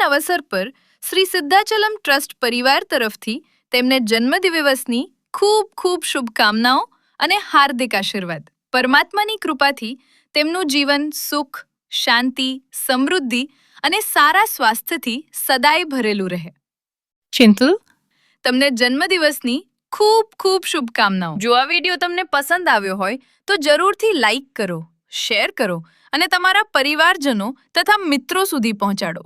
અવસર પર શ્રી સિદ્ધાચલમ ટ્રસ્ટ પરિવાર તરફથી તેમને જન્મદિવસની ખૂબ ખૂબ શુભકામનાઓ અને હાર્દિક આશીર્વાદ. પરમાત્માની કૃપાથી તેમનું જીવન સુખ, શાંતિ, સમૃદ્ધિ અને સારા સ્વાસ્થ્યથી સદાય ભરેલું રહે. ચિંતુ, તમને જન્મદિવસની ખૂબ ખૂબ શુભકામનાઓ. જો આ વિડીયો તમને પસંદ આવ્યો હોય તો જરૂરથી લાઈક કરો, શેર કરો અને તમારા પરિવારજનો તથા મિત્રો સુધી પહોંચાડો.